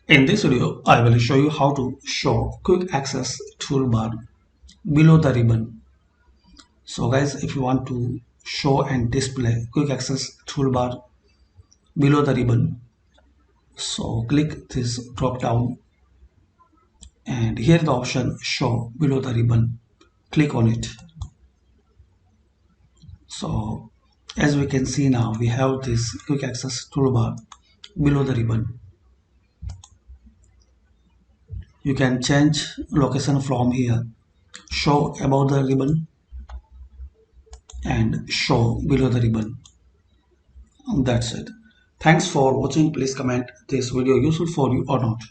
In this video, I will show you how to show quick access toolbar below the ribbon. So guys, if you want to show and display quick access toolbar below the ribbon, so click this drop down and here the option show below the ribbon. Click on it. So as we can see now, we have this quick access toolbar below the ribbon. You can change location from here, show above the ribbon and show below the ribbon. That's it. Thanks for watching. Please comment this video useful for you or not.